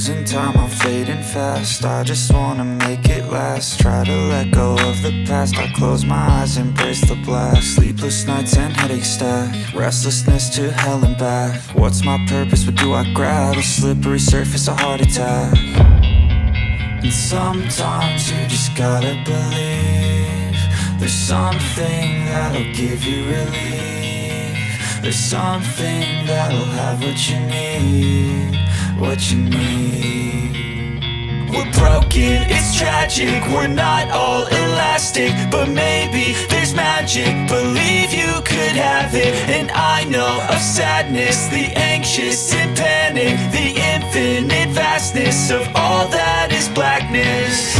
losing time, I'm fading fast. I just wanna make it last. Try to let go of the past. I close my eyes, embrace the blast. Sleepless nights and headache stack. Restlessness to hell and back. What's my purpose, what do I grab? A slippery surface, a heart attack. And sometimes you just gotta believe there's something that'll give you relief. There's something that'll have what you need, what you need. We're broken, it's tragic, we're not all elastic, but maybe there's magic. Believe you could have it, and I know of sadness, the anxious and panic, the infinite vastness of all that is blackness.